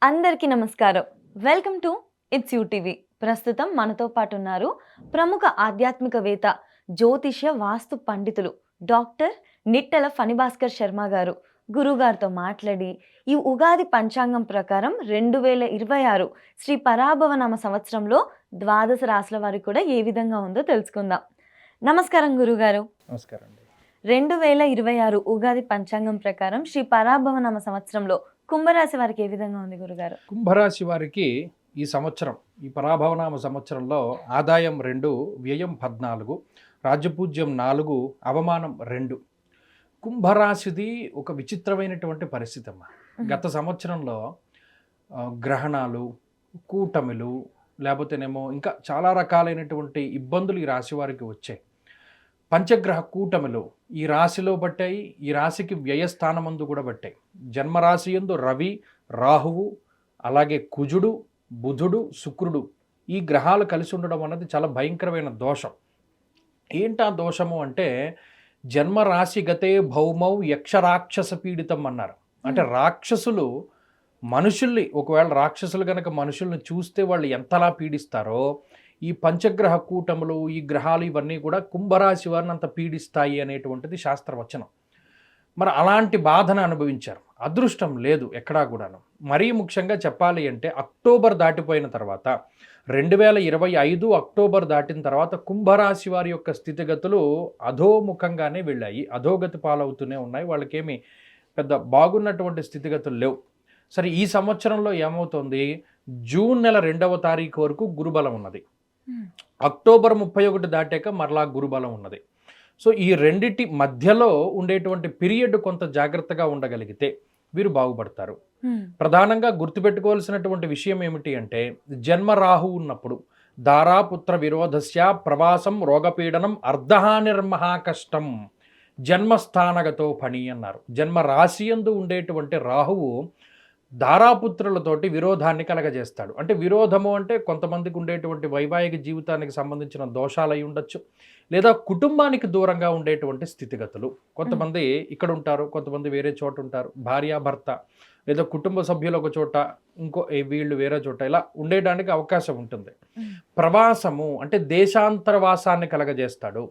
అందరికీ నమస్కారం. Welcome to it's TV. ప్రస్తుతం మనతో పాటు ఉన్నారు ప్రముఖ ఆధ్యాత్మికవేత్త, జ్యోతిష్య వాస్తు పండితులు డాక్టర్ నిట్టల ఫణిభాస్కర్ శర్మ గారు. గురుగారితో మాట్లాడి ఈ ఉగాది పంచాంగం ప్రకారం 2026 శ్రీ పరాభవనామ సంవత్సరంలో ద్వాదశ రాశుల వారికి కూడా ఏ విధంగా ఉందో తెలుసుకుందాం. నమస్కారం గురుగారు. నమస్కారం అండి. 2026 ఉగాది పంచాంగం ప్రకారం శ్రీ పరాభవనామ సంవత్సరంలో కుంభరాశి వారికి ఏ విధంగా ఉంది గురుగారు? కుంభరాశి వారికి ఈ సంవత్సరం, ఈ పరాభవనామ సంవత్సరంలో ఆదాయం 2, వ్యయం 14, రాజ్యపూజ్యం 4, అవమానం 2. కుంభరాశిది ఒక విచిత్రమైనటువంటి పరిస్థితి అమ్మా. గత సంవత్సరంలో గ్రహణాలు, కూటమిలు, లేకపోతేనేమో ఇంకా చాలా రకాలైనటువంటి ఇబ్బందులు ఈ రాశి వారికి వచ్చాయి. పంచగ్రహ కూటమిలు ఈ రాశిలో పట్టాయి, ఈ రాశికి వ్యయస్థానమందు కూడా పట్టాయి. జన్మరాశి యందు రవి, రాహువు, అలాగే కుజుడు, బుధుడు, శుక్రుడు ఈ గ్రహాలు కలిసి ఉండడం అన్నది చాలా భయంకరమైన దోషం. ఏంటా దోషము అంటే, జన్మరాశి గతే భౌమౌ యక్షరాక్షస పీడితం అన్నారు. అంటే రాక్షసులు మనుషుల్ని, ఒకవేళ రాక్షసులు కనుక మనుషుల్ని చూస్తే వాళ్ళు ఎంతలా పీడిస్తారో, ఈ పంచగ్రహ కూటములు, ఈ గ్రహాలు ఇవన్నీ కూడా కుంభరాశి వారిని అంత పీడిస్తాయి అనేటువంటిది శాస్త్రవచనం. మరి అలాంటి బాధను అనుభవించారు. అదృష్టం లేదు ఎక్కడా కూడాను. మరీ ముఖ్యంగా చెప్పాలి అంటే, అక్టోబర్ దాటిపోయిన తర్వాత 2025 అక్టోబర్ దాటిన తర్వాత కుంభరాశి వారి యొక్క స్థితిగతులు అధోముఖంగానే వెళ్ళాయి, అధోగతి పాలవుతూనే ఉన్నాయి. వాళ్ళకేమి పెద్ద బాగున్నటువంటి స్థితిగతులు లేవు. సరే, ఈ సంవత్సరంలో ఏమవుతుంది, జూన్ నెల 2వ తారీఖు వరకు గురుబలం ఉన్నది. అక్టోబర్ 31 దాటాక మరలా గురుబలం ఉన్నది. సో ఈ రెండిటి మధ్యలో ఉండేటువంటి పీరియడ్ కొంత జాగ్రత్తగా ఉండగలిగితే వీరు బాగుపడతారు. ప్రధానంగా గుర్తుపెట్టుకోవాల్సినటువంటి విషయం ఏమిటి అంటే, జన్మ రాహు ఉన్నప్పుడు దారాపుత్ర విరోధస్య ప్రవాసం రోగపీడనం అర్ధహానిర్మహా కష్టం జన్మస్థానగతో పని అన్నారు. జన్మ రాశియందు ఉండేటువంటి రాహువు దారాపుత్రులతోటి విరోధాన్ని కలగజేస్తాడు. అంటే విరోధము అంటే కొంతమందికి ఉండేటువంటి వైవాహిక జీవితానికి సంబంధించిన దోషాలు అయి ఉండొచ్చు, లేదా కుటుంబానికి దూరంగా ఉండేటువంటి స్థితిగతులు. కొంతమంది ఇక్కడ ఉంటారు, కొంతమంది వేరే చోట ఉంటారు, భార్యాభర్త లేదా కుటుంబ సభ్యులు ఒక చోట, వీళ్ళు వేరే చోట, ఇలా ఉండేడానికి అవకాశం ఉంటుంది. ప్రవాసము అంటే దేశాంతరవాసాన్ని కలగజేస్తాడు,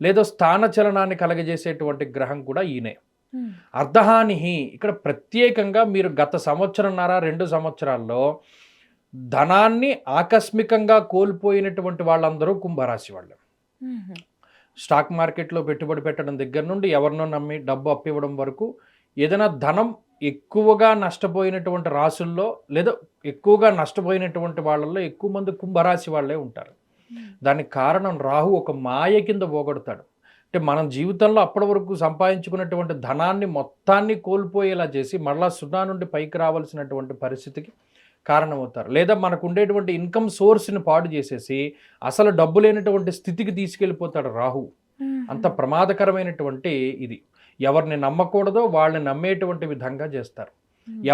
లేదా స్థానచలనాన్ని కలగజేసేటువంటి గ్రహం కూడా ఈయనే. అర్ధహాని ఇక్కడ ప్రత్యేకంగా మీరు గత సంవత్సరంన్నర 2 సంవత్సరాల్లో ధనాన్ని ఆకస్మికంగా కోల్పోయినటువంటి వాళ్ళందరూ కుంభరాశి వాళ్ళు. స్టాక్ మార్కెట్లో పెట్టుబడి పెట్టడం దగ్గర నుండి ఎవరినో నమ్మి డబ్బు అప్పివ్వడం వరకు, ఏదైనా ధనం ఎక్కువగా నష్టపోయినటువంటి రాశుల్లో లేదా ఎక్కువగా నష్టపోయినటువంటి వాళ్ళల్లో ఎక్కువ మంది కుంభరాశి వాళ్ళే ఉంటారు. దానికి కారణం రాహు ఒక మాయ కింద పోగొడతాడు. అంటే మనం జీవితంలో అప్పటి వరకు సంపాదించుకున్నటువంటి ధనాన్ని మొత్తాన్ని కోల్పోయేలా చేసి మళ్ళా 0 నుండి పైకి రావాల్సినటువంటి పరిస్థితికి కారణమవుతారు. లేదా మనకు ఉండేటువంటి ఇన్కమ్ సోర్స్ని పాడు చేసేసి అసలు డబ్బు లేనటువంటి స్థితికి తీసుకెళ్ళిపోతాడు రాహు. అంత ప్రమాదకరమైనటువంటి ఇది. ఎవరిని నమ్మకూడదో వాళ్ళని నమ్మేటువంటి విధంగా చేస్తారు,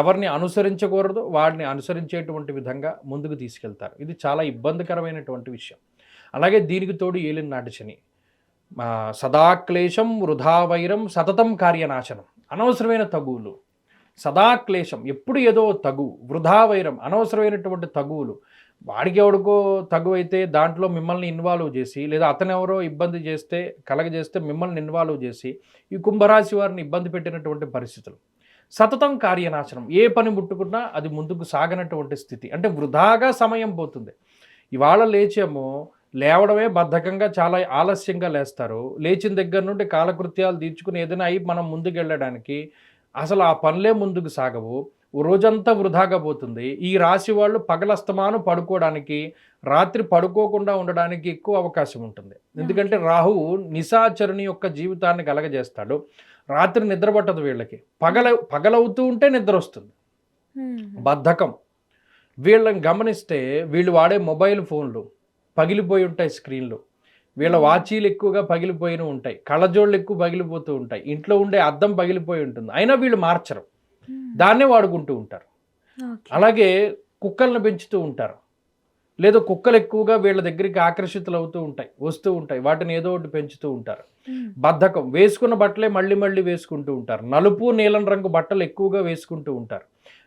ఎవరిని అనుసరించకూడదో వాళ్ళని అనుసరించేటువంటి విధంగా ముందుకు తీసుకెళ్తారు. ఇది చాలా ఇబ్బందికరమైనటువంటి విషయం. అలాగే దీనికి తోడు ఏలిన నాటి శని, సదాక్లేశం వృధావైరం సతతం కార్యనాశనం. అనవసరమైన తగువులు, సదాక్లేశం ఎప్పుడు ఏదో తగు, వృధావైరం అనవసరమైనటువంటి తగువులు. వాడికి ఎవడికో తగు అయితే దాంట్లో మిమ్మల్ని ఇన్వాల్వ్ చేసి, లేదా అతను ఎవరో ఇబ్బంది చేస్తే కలగజేస్తే మిమ్మల్ని ఇన్వాల్వ్ చేసి ఈ కుంభరాశి వారిని ఇబ్బంది పెట్టినటువంటి పరిస్థితులు. సతతం కార్యనాశనం, ఏ పని ముట్టుకున్నా అది ముందుకు సాగనటువంటి స్థితి. అంటే వృధాగా సమయం పోతుంది. ఇవాళ లేచేమో లేవడమే బద్ధకంగా, చాలా ఆలస్యంగా లేస్తారు. లేచిన దగ్గర నుండి కాలకృత్యాలు తీర్చుకుని ఏదైనా అయి మనం ముందుకు వెళ్ళడానికి అసలు ఆ పనులే ముందుకు సాగవు. రోజంతా వృధాగా పోతుంది. ఈ రాశి వాళ్ళు పగలస్తమాను పడుకోవడానికి, రాత్రి పడుకోకుండా ఉండడానికి ఎక్కువ అవకాశం ఉంటుంది. ఎందుకంటే రాహువు నిశాచరుని యొక్క జీవితాన్ని కలగజేస్తాడు. రాత్రి నిద్ర పట్టదు వీళ్ళకి, పగలవుతూ ఉంటే నిద్ర వస్తుంది. బద్ధకం. వీళ్ళని గమనిస్తే వీళ్ళు వాడే మొబైల్ ఫోన్లు పగిలిపోయి ఉంటాయి, స్క్రీన్లు. వీళ్ళ వాచీలు ఎక్కువగా పగిలిపోయిన ఉంటాయి, కళ్ళజోళ్ళు ఎక్కువ పగిలిపోతూ ఉంటాయి, ఇంట్లో ఉండే అద్దం పగిలిపోయి ఉంటుంది. అయినా వీళ్ళు మార్చరు, దాన్నే వాడుకుంటూ ఉంటారు. అలాగే కుక్కలను పెంచుతూ ఉంటారు. లేదా కుక్కలు ఎక్కువగా వీళ్ళ దగ్గరికి ఆకర్షితులు అవుతూ ఉంటాయి, వస్తూ ఉంటాయి, వాటిని ఏదో ఒకటి పెంచుతూ ఉంటారు. బద్ధకం, వేసుకున్న బట్టలే మళ్ళీ మళ్ళీ వేసుకుంటూ ఉంటారు. నలుపు నీలం రంగు బట్టలు ఎక్కువగా వేసుకుంటూ ఉంటారు,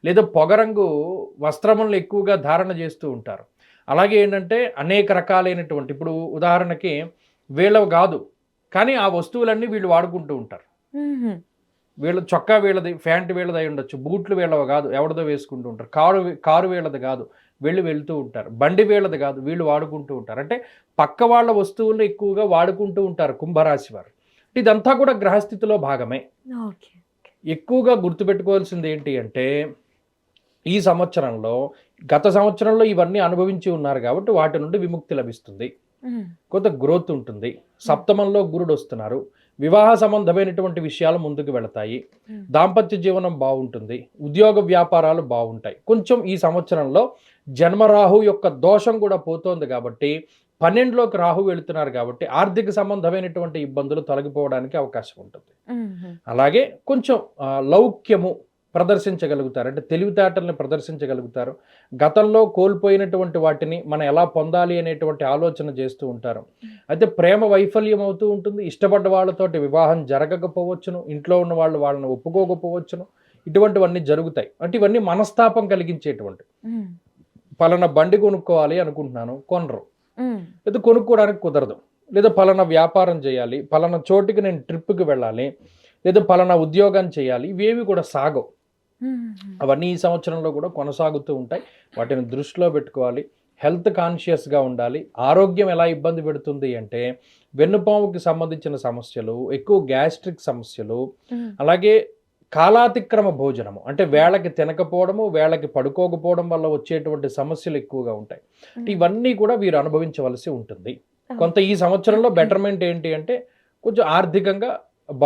లేదా పొగరంగు వస్త్రములను ఎక్కువగా ధారణ చేస్తూ ఉంటారు. అలాగే ఏంటంటే అనేక రకాలైనటువంటి, ఇప్పుడు ఉదాహరణకి వీళ్ళవి కాదు కానీ ఆ వస్తువులన్నీ వీళ్ళు వాడుకుంటూ ఉంటారు. వీళ్ళ చొక్కా వీళ్ళది, ప్యాంట్ వీళ్ళది అయి ఉండొచ్చు, బూట్లు వీళ్ళవి కాదు, ఎవరిదో వేసుకుంటూ ఉంటారు. కారు వీళ్ళది కాదు, వెళ్తూ ఉంటారు. బండి వీళ్ళది కాదు, వీళ్ళు వాడుకుంటూ ఉంటారు. అంటే పక్క వాళ్ళ వస్తువులను ఎక్కువగా వాడుకుంటూ ఉంటారు కుంభరాశి వారు. ఇదంతా కూడా గ్రహస్థితిలో భాగమే. ఎక్కువగా గుర్తుపెట్టుకోవాల్సింది ఏంటి అంటే, ఈ సంవత్సరంలో, గత సంవత్సరంలో ఇవన్నీ అనుభవించి ఉన్నారు కాబట్టి వాటి నుండి విముక్తి లభిస్తుంది, కొంత గ్రోత్ ఉంటుంది. సప్తమంలో గురుడు వస్తున్నారు, వివాహ సంబంధమైనటువంటి విషయాలు ముందుకు వెళతాయి, దాంపత్య జీవనం బాగుంటుంది, ఉద్యోగ వ్యాపారాలు బాగుంటాయి. కొంచెం ఈ సంవత్సరంలో జన్మరాహు యొక్క దోషం కూడా పోతోంది కాబట్టి, 12లోకి రాహు వెళుతున్నారు కాబట్టి ఆర్థిక సంబంధమైనటువంటి ఇబ్బందులు తొలగిపోవడానికి అవకాశం ఉంటుంది. అలాగే కొంచెం లౌక్యము ప్రదర్శించగలుగుతారు, అంటే తెలివితేటల్ని ప్రదర్శించగలుగుతారు. గతంలో కోల్పోయినటువంటి వాటిని మనం ఎలా పొందాలి అనేటువంటి ఆలోచన చేస్తూ ఉంటారు. అయితే ప్రేమ వైఫల్యం అవుతూ ఉంటుంది, ఇష్టపడ్డ వాళ్ళతోటి వివాహం జరగకపోవచ్చును, ఇంట్లో ఉన్న వాళ్ళు వాళ్ళని ఒప్పుకోకపోవచ్చును, ఇటువంటివన్నీ జరుగుతాయి. అంటే ఇవన్నీ మనస్తాపం కలిగించేటువంటి. పలానా బండి కొనుక్కోవాలి అనుకుంటున్నాను, కొనరు, లేదా కొనుక్కోవడానికి కుదరదు, లేదా పలానా వ్యాపారం చేయాలి, పలానా చోటికి నేను ట్రిప్కి వెళ్ళాలి, లేదా పలానా ఉద్యోగం చేయాలి, ఇవేవి కూడా సాగవు. అవన్నీ ఈ సంవత్సరంలో కూడా కొనసాగుతూ ఉంటాయి. వాటిని దృష్టిలో పెట్టుకోవాలి. హెల్త్ కాన్షియస్గా ఉండాలి. ఆరోగ్యం ఎలా ఇబ్బంది పెడుతుంది అంటే, వెన్నుపాముకి సంబంధించిన సమస్యలు, ఎక్కువ గ్యాస్ట్రిక్ సమస్యలు, అలాగే కాలాతిక్రమ భోజనము, అంటే వేళకి తినకపోవడము, వేళకి పడుకోకపోవడం వల్ల వచ్చేటువంటి సమస్యలు ఎక్కువగా ఉంటాయి. ఇవన్నీ కూడా వీరు అనుభవించవలసి ఉంటుంది. కొంత ఈ సంవత్సరంలో బెటర్మెంట్ ఏంటి అంటే, కొంచెం ఆర్థికంగా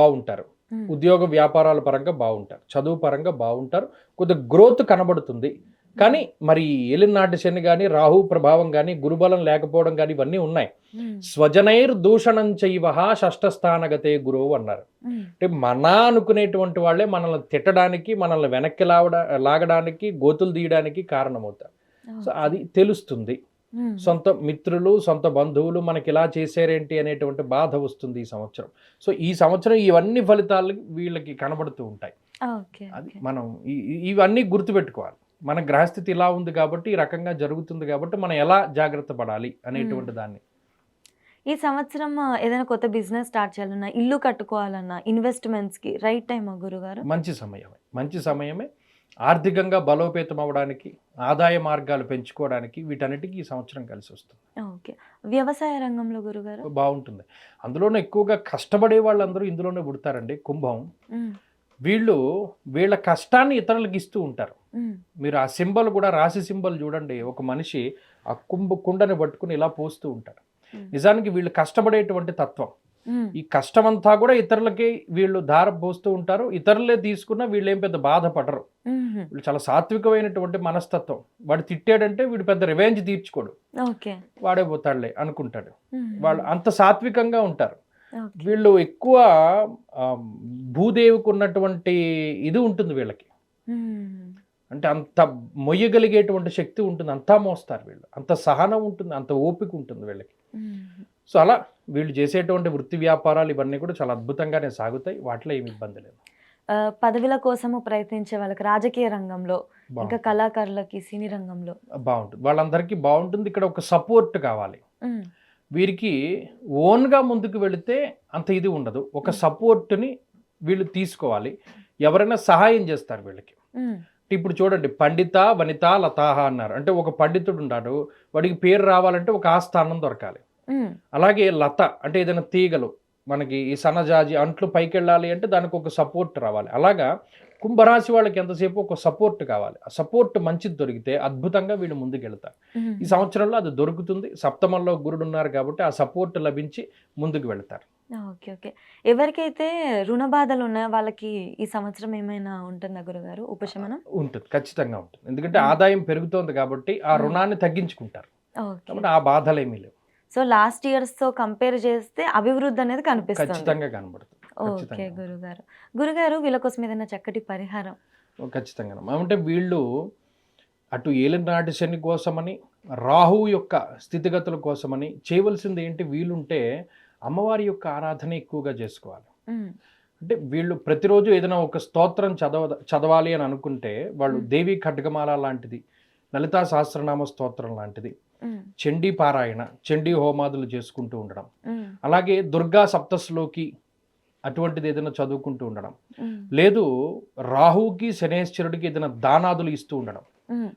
బాగుంటారు, ఉద్యోగ వ్యాపారాల పరంగా బాగుంటారు, చదువు పరంగా బాగుంటారు, కొద్దిగా గ్రోత్ కనబడుతుంది. కానీ మరి ఏలినాటి శని కానీ, రాహు ప్రభావం కానీ, గురుబలం లేకపోవడం కానీ ఇవన్నీ ఉన్నాయి. స్వజనైర్ దూషణం చైవ షష్ఠస్థానగతే గురువు అన్నారు. అంటే మన అనుకునేటువంటి వాళ్ళే మనల్ని తిట్టడానికి, మనల్ని వెనక్కి లాగడానికి, గోతులు తీయడానికి కారణమవుతారు. సో అది తెలుస్తుంది. సొంత మిత్రులు, సొంత బంధువులు మనకి ఇలా చేశారేంటి అనేటువంటి బాధ వస్తుంది ఈ సంవత్సరం. సో ఈ సంవత్సరం ఇవన్నీ ఫలితాలు వీళ్ళకి కనబడుతూ ఉంటాయి. అది మనం ఇవన్నీ గుర్తుపెట్టుకోవాలి. మన గ్రహస్థితి ఇలా ఉంది కాబట్టి, ఈ రకంగా జరుగుతుంది కాబట్టి మనం ఎలా జాగ్రత్త పడాలి అనేటువంటి దాన్ని. ఈ సంవత్సరం ఏదైనా కొత్త బిజినెస్ స్టార్ట్ చేయాలన్నా, ఇల్లు కట్టుకోవాలన్నా, ఇన్వెస్ట్మెంట్స్కి రైట్ టైమా గురుగారు? మంచి సమయమే. ఆర్థికంగా బలోపేతం అవ్వడానికి, ఆదాయ మార్గాలు పెంచుకోవడానికి, వీటన్నిటికీ ఈ సంవత్సరం కలిసి వస్తుంది. ఓకే. వ్యవసాయ రంగంలో గురుగారు? బాగుంటుంది. అందులోనే ఎక్కువగా కష్టపడే వాళ్ళందరూ ఇందులోనే పుడతారండి. కుంభం వీళ్ళు వీళ్ళ కష్టాన్ని ఇతరులకు ఇస్తూ ఉంటారు. మీరు ఆ సింబల్ కూడా, రాశి సింబల్ చూడండి, ఒక మనిషి ఆ కుండని పట్టుకుని ఇలా పోస్తూ ఉంటారు. నిజానికి వీళ్ళు కష్టపడేటువంటి తత్వం. ఈ కష్టమంతా కూడా ఇతరులకి వీళ్ళు ధార పోస్తూ ఉంటారు. ఇతరులే తీసుకున్నా వీళ్ళు ఏం పెద్ద బాధపడరు. వీళ్ళు చాలా సాత్వికమైనటువంటి మనస్తత్వం. వాడు తిట్టాడంటే వీడు పెద్ద రివెంజ్ తీర్చుకోడు, వాడే పోతాడులే అనుకుంటాడు. వాళ్ళు అంత సాత్వికంగా ఉంటారు. వీళ్ళు ఎక్కువ భూదేవికి ఉన్నటువంటి ఇది ఉంటుంది వీళ్ళకి, అంటే అంత మొయ్యగలిగేటువంటి శక్తి ఉంటుంది, అంతా మోస్తారు వీళ్ళు, అంత సహనం ఉంటుంది, అంత ఓపిక ఉంటుంది వీళ్ళకి. సో అలా వీళ్ళు చేసేటువంటి వృత్తి వ్యాపారాలు ఇవన్నీ కూడా చాలా అద్భుతంగానే సాగుతాయి, వాటిలో ఏమి ఇబ్బంది లేదు. పదవుల కోసము ప్రయత్నించే వాళ్ళకి రాజకీయ రంగంలో, ఇంకా కళాకారులకి సినీ రంగంలో బాగుంటుంది, వాళ్ళందరికీ బాగుంటుంది. ఇక్కడ ఒక సపోర్ట్ కావాలి. వీరికి ఓన్గా ముందుకు వెళితే అంత ఇది ఉండదు, ఒక సపోర్ట్ని వీళ్ళు తీసుకోవాలి. ఎవరైనా సహాయం చేస్తారు వీళ్ళకి. ఇప్పుడు చూడండి, పండిత వనిత లతాహ అన్నారు, అంటే ఒక పండితుడు ఉన్నాడు, వాడికి పేరు రావాలంటే ఒక ఆస్థానం దొరకాలి. అలాగే లత అంటే ఏదైనా తీగలు, మనకి ఈ సన్నజాజి అంట్లు పైకి వెళ్ళాలి అంటే దానికి ఒక సపోర్ట్ రావాలి. అలాగా కుంభరాశి వాళ్ళకి ఎంతసేపు ఒక సపోర్ట్ కావాలి. ఆ సపోర్ట్ మంచిది దొరికితే అద్భుతంగా వీళ్ళు ముందుకు వెళ్తారు. ఈ సంవత్సరంలో అది దొరుకుతుంది. సప్తమంలో గురుడు ఉన్నారు కాబట్టి ఆ సపోర్ట్ లభించి ముందుకు వెళ్తారు. ఓకే. ఓకే. ఎవరికైతే రుణ బాధలు ఉన్నాయో వాళ్ళకి ఈ సంవత్సరం ఏమైనా ఉంటుందా గురుగారు ఉపశమనం? ఉంటుంది, ఖచ్చితంగా ఉంటుంది. ఎందుకంటే ఆదాయం పెరుగుతోంది కాబట్టి ఆ రుణాన్ని తగ్గించుకుంటారు, కాబట్టి ఆ బాధలు ఏమీ లేవు. సో లాస్ట్ ఇయర్స్ తో కంపేర్ చేస్తే అభివృద్ధి అనేది కనిపిస్తుంది, ఖచ్చితంగా కనబడుతుంది. ఓకే గురుగారు వీళ్ళ కోసం ఏదైనా చక్కటి పరిహారం? ఖచ్చితంగా. అంటే వీళ్ళు అటు ఏలినాటి శని కోసమని, రాహువు యొక్క స్థితిగతుల కోసమని చేయవలసింది ఏంటి, వీలుంటే అమ్మవారి యొక్క ఆరాధన ఎక్కువగా చేసుకోవాలి. ఉమ్, అంటే వీళ్ళు ప్రతిరోజు ఏదైనా ఒక స్తోత్రం చదవాలి అని అనుకుంటే వాళ్ళు దేవి ఖడ్గమాల లాంటిది, లలితా సహస్రనామ స్తోత్రం లాంటిది, ఉమ్, చండీ పారాయణ, చండీ హోమాదులు చేసుకుంటూ ఉండడం, ఉమ్, అలాగే దుర్గా సప్తశ్లోకి అటువంటిది ఏదైనా చదువుకుంటూ ఉండడం, ఉమ్, లేదు రాహువుకి శనేశ్వరుడికి ఏదైనా దానాదులు ఇస్తూ ఉండడం, ఉమ్,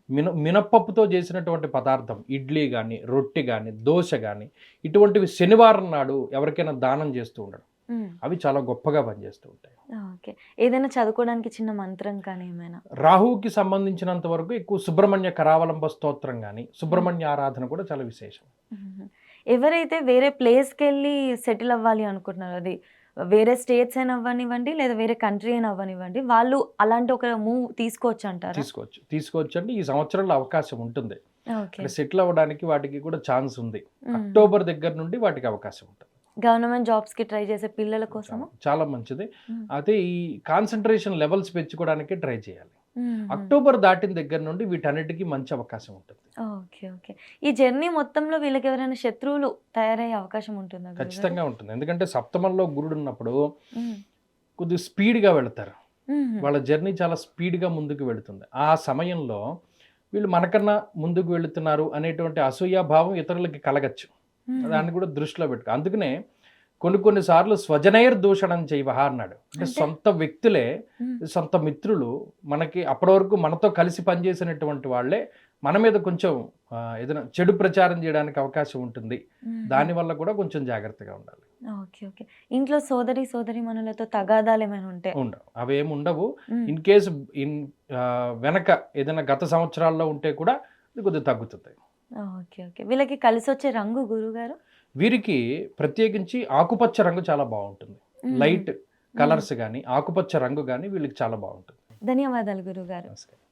మినప్పప్పుతో చేసినటువంటి పదార్థం ఇడ్లీ కానీ, రొట్టె కానీ, దోశ కానీ, ఇటువంటివి శనివారం నాడు ఎవరికైనా దానం చేస్తూ ఉండడం, ఉమ్. అవి చాలా గొప్పగా పనిచేస్తూ ఉంటాయి. ఓకే. ఏదైనా చదువుకోవడానికి చిన్న మంత్రం కానీ ఏమైనా? రాహువుకి సంబంధించినంత వరకు ఎక్కువ సుబ్రహ్మణ్య కరావలంబ స్తోత్రం కానీ, సుబ్రహ్మణ్య ఆరాధన కూడా చాలా విశేషం. ఉహు. ఎవరైతే వేరే ప్లేస్కి వెళ్ళి సెటిల్ అవ్వాలి అనుకుంటున్నారో, అది వేరే స్టేట్స్ అయినా అవ్వనివ్వండి లేదా వేరే కంట్రీ అయినా అవ్వనివ్వండి, వాళ్ళు అలాంటి ఒక మూవ్ తీసుకోవచ్చు అంటారా? తీసుకోవచ్చు అంటే ఈ సంవత్సరంలో అవకాశం ఉంటుంది. ఓకే. అంటే సెటిల్ అవ్వడానికి వాటికి కూడా ఛాన్స్ ఉంది. ఉమ్. అక్టోబర్ దగ్గర నుండి వాటికి అవకాశం ఉంటుంది. గవర్నమెంట్ జాబ్స్ కి ట్రై చేసే పిల్లల కోసము చాలా మంచిది. ఉమ్. అయితే ఈ కాన్సన్ట్రేషన్ లెవెల్స్ పెంచుకోవడానికి ట్రై చేయాలి. ఉమ్. అక్టోబర్ దాటిన దగ్గర నుండి వీటన్నిటికీ మంచి అవకాశం ఉంటుంది. Okay, okay. ఈ జర్నీ మొత్తంలో వీళ్ళకి ఎవరైనా శత్రువులు తయారయ్యే అవకాశం ఉంటుందా గురుగారు? ఖచ్చితంగా ఉంటుంది. ఎందుకంటే సప్తమంలో గురుడు ఉన్నప్పుడు ఉమ్. కొద్దిగా స్పీడ్గా వెళతారు. ఉమ్. వాళ్ళ జర్నీ చాలా స్పీడ్గా ముందుకు వెళుతుంది. ఆ సమయంలో వీళ్ళు మనకన్నా ముందుకు వెళుతున్నారు అనేటువంటి అసూయాభావం ఇతరులకి కలగచ్చు. ఉమ్. దాన్ని కూడా దృష్టిలో పెట్టుకో. అందుకనే కొన్నిసార్లు స్వజనైర్ దూషణం చేయవహ అన్నాడు. అంటే అంటే? సొంత వ్యక్తులే, ఉమ్. సొంత మిత్రులు మనకి అప్పటి వరకు మనతో కలిసి పనిచేసినటువంటి వాళ్ళే మన మీద కొంచెం ఏదైనా చెడు ప్రచారం చేయడానికి అవకాశం ఉంటుంది. ఉమ్. దానివల్ల కూడా కొంచెం జాగ్రత్తగా ఉండాలి. Okay, okay. ఇంట్లో సోదరి మనులతో తగాదాలు ఏమైనా ఉంటే? ఉండవు, అవేమి ఉండవు. ఉమ్. ఇన్ కేసు వెనక ఏదైనా గత సంవత్సరాల్లో ఉంటే కూడా ఇది కొద్దిగా తగ్గుతుంది. Okay, okay. వీళ్ళకి కలిసి వచ్చే రంగు గురుగారు? వీరికి ప్రత్యేకించి ఆకుపచ్చ రంగు చాలా బాగుంటుంది. ఉమ్. లైట్ కలర్స్ కానీ, ఆకుపచ్చ రంగు కానీ వీళ్ళకి చాలా బాగుంటుంది. ధన్యవాదాలు గురుగారు. నమస్కారం.